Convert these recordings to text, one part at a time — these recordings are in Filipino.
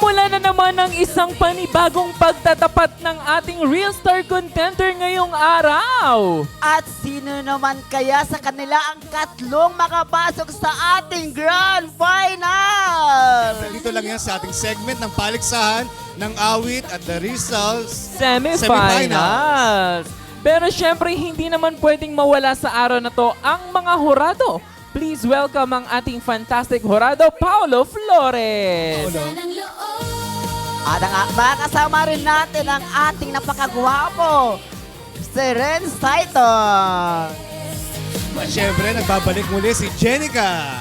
Nagsimula na naman ang isang panibagong pagtatapat ng ating Real Star Contender ngayong araw. At sino naman kaya sa kanila ang katlong makapasok sa ating Grand Final? Dito lang yan sa ating segment ng paligsahan ng awit at the results. Semifinals. Pero syempre, hindi naman pwedeng mawala sa araw na to ang mga hurado. Please welcome ang ating fantastic hurado, Paolo Flores. At ang makasama rin natin ang ating napakagwapo, si Ren Saiton. At syempre, nagbabalik muli si Jenica.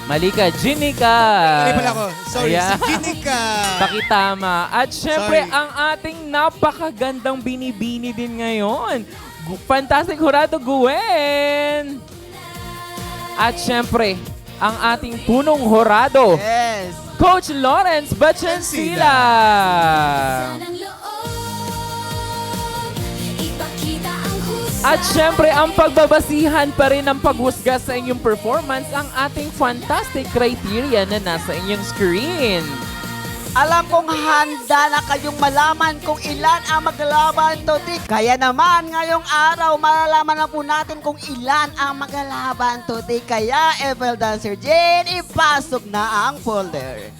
Malika, Jinica. Mali pala ako. Sorry, Ayan. si Jenica. Pakitama. At syempre, Sorry. ang ating napakagandang binibini din ngayon. Fantastic hurado, Gwen. At syempre, ang ating punong hurado, Yes. Coach Lawrence Bachansila. At syempre, ang pagbabasihan pa rin ng paghusga sa inyong performance ang ating fantastic criteria na nasa inyong screen. Alam kong handa na kayong malaman kung ilan ang maglalaban today. Kaya naman ngayong araw, malalaman na po natin kung ilan ang maglalaban today. Kaya FL Dancer Jane, ipasok na ang folder.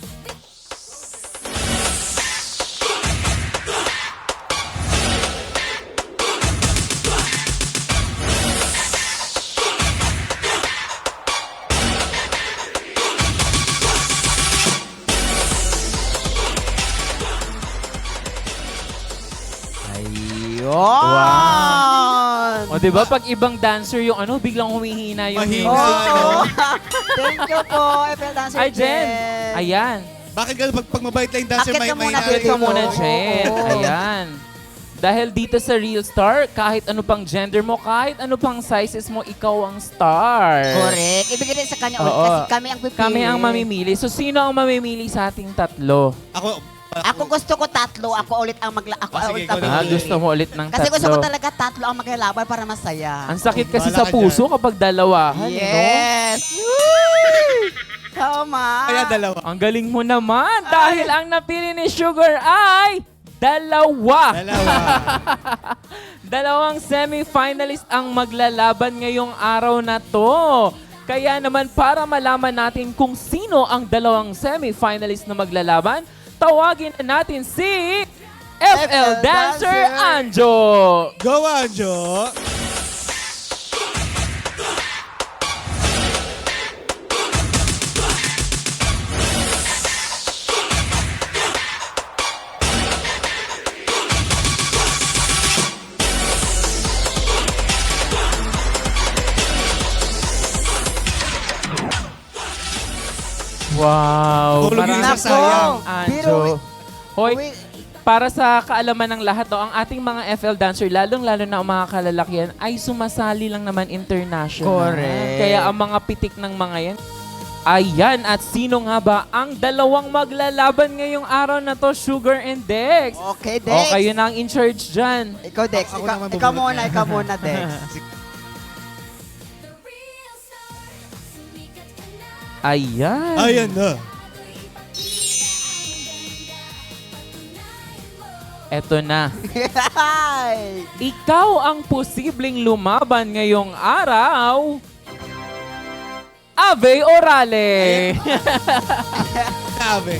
Ayun! O diba, pag ibang dancer yung ano, biglang humihina yung Mahina. Oo. Thank you po, FL Dancer Ay, Jen. Jane. Ayan. Bakit gano'n pag mabait lang yung dancer, Akit ka muna, Akit ka muna, Jen. Oo. Ayan. Dahil dito sa Real Star, kahit ano pang gender mo, kahit ano pang sizes mo, ikaw ang star. Correct. Ibigay rin sa kanya ulit Oo. kasi kami ang pipili. Kami ang mamimili. So, sino ang mamimili sa ating tatlo? Ako gusto ko tatlo. Ako ulit ang sige, ulit ikaw ang na. pipili. Gusto mo ulit ng Kasi gusto ko tatlo. talaga tatlo ang maglalaban para masaya. Ang sakit kasi Bahala sa ka puso kapag dalawahan, no? Yes! Woo! Tama. Kaya dalawa. Ang galing mo naman dahil ang napili ni Sugar ay dalawa. Dalawang semi-finalist ang maglalaban ngayong araw na to. Kaya naman para malaman natin kung sino ang dalawang semi-finalist na maglalaban, tawagin na natin si FL Dancer Anjo. Go, Anjo. Wow. Tulog yung Maraming isa, sayang. Anjo. Hoy, para sa kaalaman ng lahat, ang ating mga FL dancer, lalong-lalo na ang mga kalalakihan, ay sumasali lang naman international. Correct. Kaya ang mga pitik ng mga yan, ayan, at sino nga ba ang dalawang maglalaban ngayong araw na to, Sugar and Dex? Okay, Dex. O, kayo na ang in charge dyan. Ikaw, Dex. Ako naman Ikaw bubunot muna, yan. ikaw muna, Dex. Ayan. Ayan na. Eto na. Hi! Ikaw ang posibleng lumaban ngayong araw. Ave Orale. Sabi.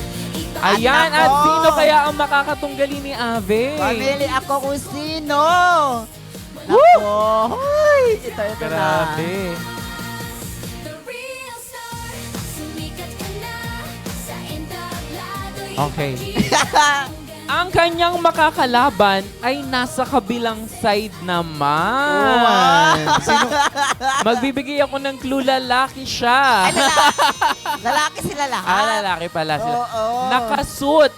Ayan, Ako. at sino kaya ang makakatunggali ni Ave? Pamili ako kung sino. Woo! Nako. Hoy! Ito na. Grabe. Okay. Ang kanyang makakalaban ay nasa kabilang side naman. Magbibigay ako ng clue, lalaki siya. Lalaki sila lahat. Lalaki pala sila. Oo. Nakasuit.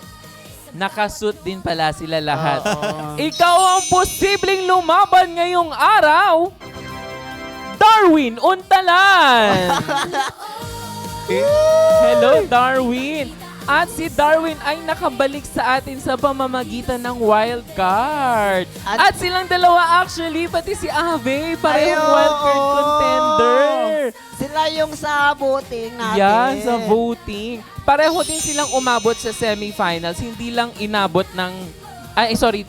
Nakasuit din pala sila lahat. Oo. Ikaw ang posibleng lumaban ngayong araw, Darwin Untalan. Hello, Darwin. At si Darwin ay nakabalik sa atin sa pamamagitan ng wild card. At silang dalawa actually, pati si Ave, parehong Ay, wild card oo. contender. Sila yung sa voting natin. Yan, sa voting. Pareho din silang umabot sa semifinals. Hindi lang inabot ng...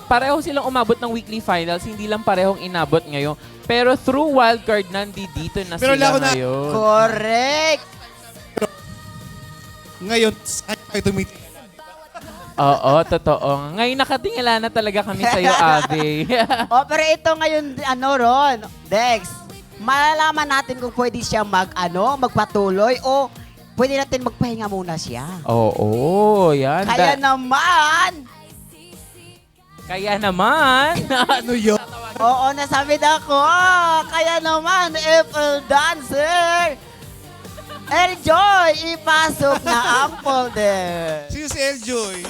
pareho silang umabot ng weekly finals. Hindi lang parehong inabot ngayon. Pero through wildcard, nandito na Pero sila lako na- ngayon. Correct. Ngayon, saan kayo tumitingin? Oo, totoo. Ngayon nakatingala na talaga kami sa'yo, Ave. Pero ito ngayon, Ron, Dex, malalaman natin kung pwede siya magpatuloy o pwede natin magpahinga muna siya. Oo, yan. Kaya naman, Ano yun? oo, nasabi na ko. Kaya naman, FL Dancer, Enjoy, ipasok na ang folder. Sino si Eljoy?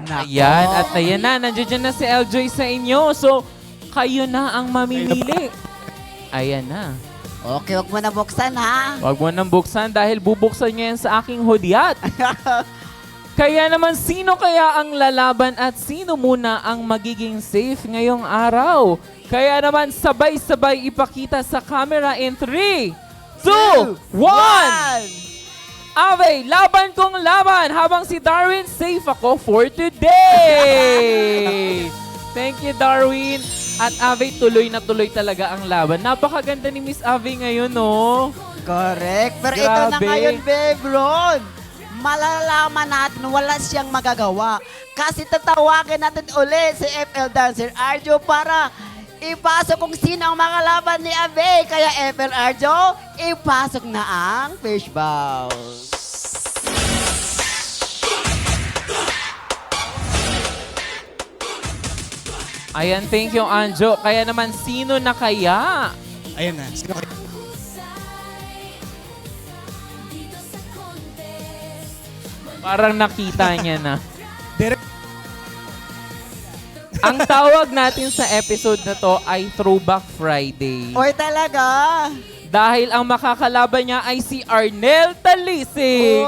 Ayan, at ayan na. Nandiyan na si Eljoy sa inyo. So, kayo na ang mamimili. Ayan na. Okay, wag mo na buksan, ha? Huwag mo nang buksan dahil bubuksan niya yan sa aking hudyat. Kaya naman, sino kaya ang lalaban at sino muna ang magiging safe ngayong araw? Kaya naman, sabay-sabay ipakita sa camera in 3, 2, 1! Ave, laban kong laban habang si Darwin safe ako for today! Thank you, Darwin. At Ave, tuloy na tuloy talaga ang laban. Napakaganda ni Miss Ave ngayon, no? Correct. Pero ito na Grabe. ngayon, Babe Ron. Malalaman natin wala siyang magagawa. Kasi tatawagin natin ulit si FL Dancer Arjo para ipasok kung sino ang makalaban ni Ave. Kaya FL Arjo, ipasok na ang fishbowl. Ayan, thank you, Anjo. Kaya naman, sino na kaya? Ayan na. Sino kayo? Parang nakita niya na. Direct. Ang tawag natin sa episode na to ay Throwback Friday. Oy, talaga? Dahil ang makakalaban niya ay si Arnel Talisi.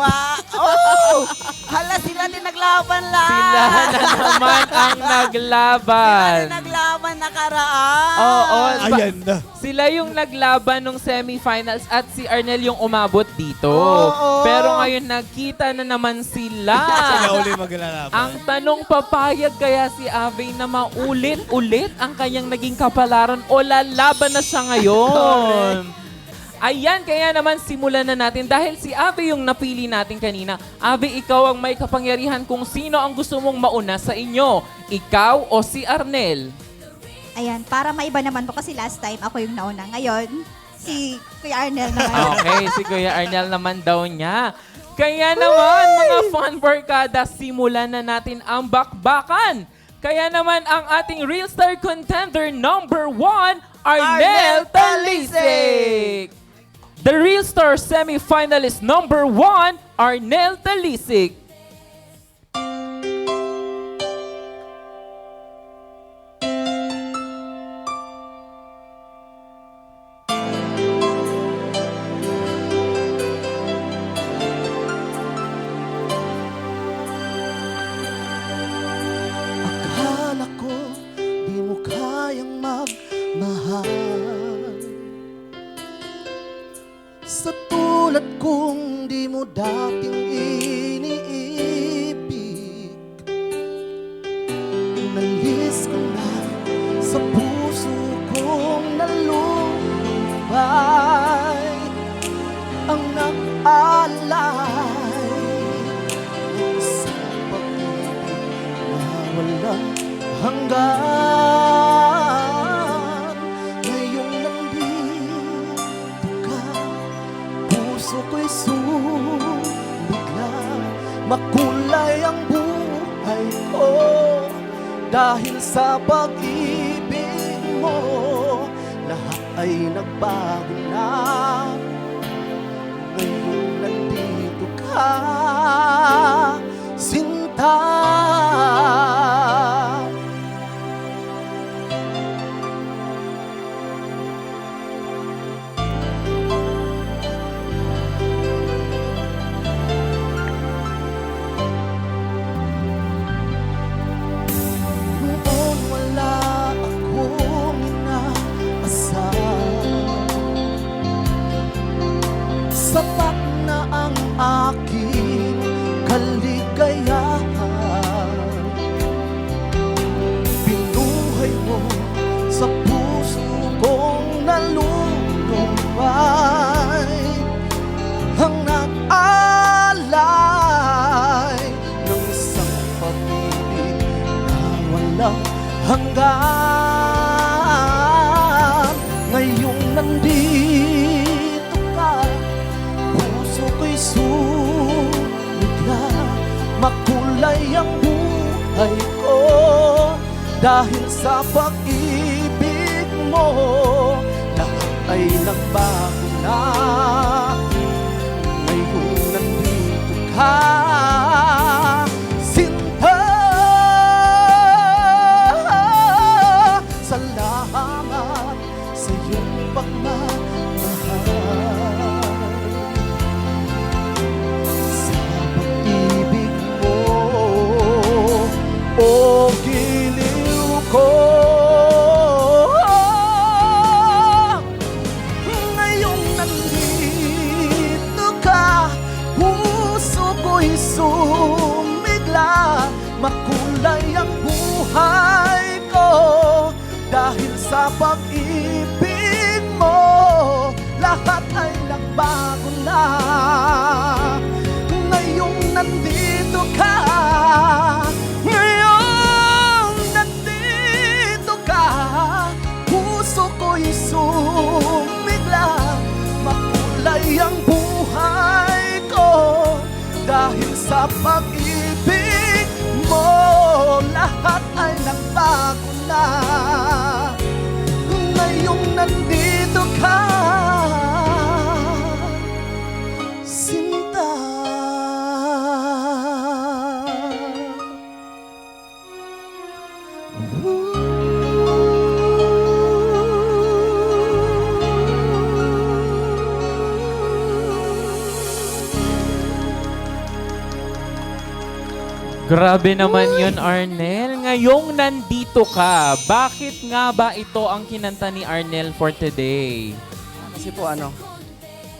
Oh! Hala, sila din naglaban lang. Sila na naman ang naglaban. Sila din naglaban nakaraan. Oo. Ayan na. Sila yung naglaban nung semifinals at si Arnel yung umabot dito. Oo. Pero ngayon nagkita na naman sila. Sila uli maglalaban. Ang tanong, papayag kaya si Ave na maulit-ulit ang kanyang naging kapalaran o lalaban na siya ngayon? Ayan, kaya naman simulan na natin dahil si Ave yung napili natin kanina. Ave, ikaw ang may kapangyarihan kung sino ang gusto mong mauna sa inyo. Ikaw o si Arnel? Ayan, para maiba naman po kasi last time ako yung nauna. Ngayon, si Kuya Arnel naman. Okay, si Kuya Arnel naman daw niya. Kaya naman, mga fun barkada, simulan na natin ang bakbakan. Kaya naman ang ating Real Star Contender number 1, Arnel Talisik. The Real Star Semi-Finalist number 1, Arnel Talisik. Akala ko di mo kayang magmahal sa tulad kong di mo dating iniibig. Inalis ko na sa puso kong nalulubay ang nag-alay ng isang pag-ibig na walang hanggan. Ngayong nandito ka, puso ko'y sumigla. Makulay ang buhay ko dahil sa pag-ibig mo. Lahat ay nagbago na. Ngayong nandito ka, sinta. hanggang ngayong nandito ka. Puso ko'y sumigla, makulay ang buhay ko dahil sa pag-ibig mo. Lahat ay nagbago na ngayong nandito ka. Sinta, salamat sa iyong pagmamahal, sa pag-ibig mo, o giliw ko. Ngayong nandito ka, puso ko'y sumigla, makulay ang buhay ko dahil sa pag-ibig mo. Lahat ay nagbago na ngayong nandito ka. Ngayong nandito ka, puso ko'y sumigla, makulay ang buhay ko dahil sa pag-ibig mo. Lahat ay nagbago na ngayong nandito ka, Sinta. Grabe naman yun, Arnel. Ngayong nandito ka, bakit nga ba ito ang kinanta ni Arnel for today? Kasi po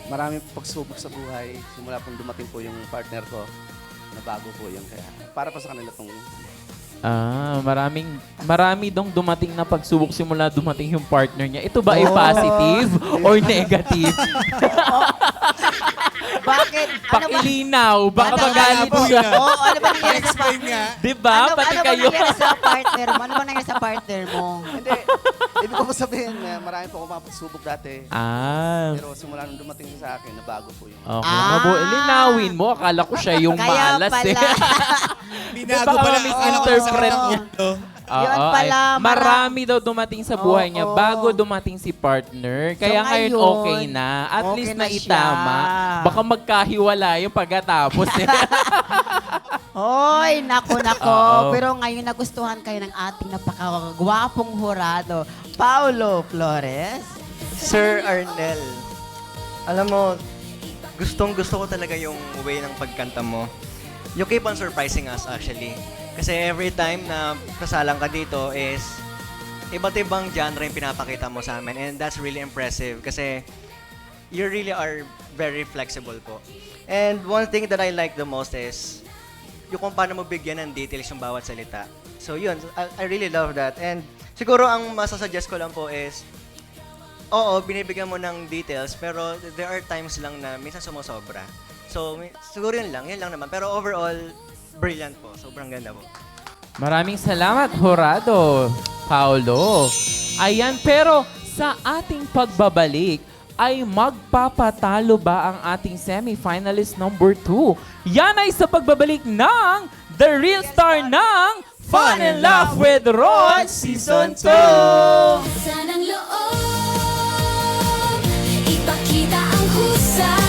maraming pagsubok sa buhay. Simula pong dumating po yung partner ko, na bago po yun. Kaya para po sa kanila tong Marami dong dumating na pagsubok simula dumating yung partner niya. Ito ba ay positive or negative? Bakit? Pakilinaw, baka Ano- magalit ano- siya. Oo, ano ba nangyari sa Explain nga. Diba? Pati ano ba kayo. nangyari sa partner mo? Ano ba nangyari sa partner mo? Hindi. Ibig ko po sabihin, marami po akong mga pagsubok dati. Ah, Pero simula nung dumating sa akin, na bago po yun. okay. Ah. Linawin mo. Akala ko siya yung Kaya malas eh. pala. Binago Baka pala. misinterpret Akala ko niya. sa Oo, Yun ay, pala, marami daw dumating sa buhay niya Oo. bago dumating si partner. Kaya ngayon ngayon, okay na. At okay least na naitama. siya. Baka magkahiwala yung pagkatapos eh. Hoy, nako. Oo. Pero ngayon nagustuhan kayo ng ating napakagwapong hurado, Paulo Flores. Sir Arnel, alam mo, gustong-gusto ko talaga yung way ng pagkanta mo. You keep on surprising us actually. Kasi every time na kasalang ka dito is iba't ibang genre yung pinapakita mo sa amin. And that's really impressive kasi you really are very flexible po. And one thing that I like the most is yung kung paano mo bigyan ng details yung bawat salita. So yun, I really love that. And siguro ang masasuggest ko lang po is, oo, binibigyan mo ng details, pero there are times lang na minsan sumusobra. So, siguro yun lang naman. Pero overall, brilliant po. Sobrang ganda po. Maraming salamat, Horado, Paulo. Ayan, pero sa ating pagbabalik, ay magpapatalo ba ang ating semi-finalist number 2? Yan ay sa pagbabalik ng The Real Star ng Fun and Laugh with Ron Season 2! Sanang loob, ipakita ang husay.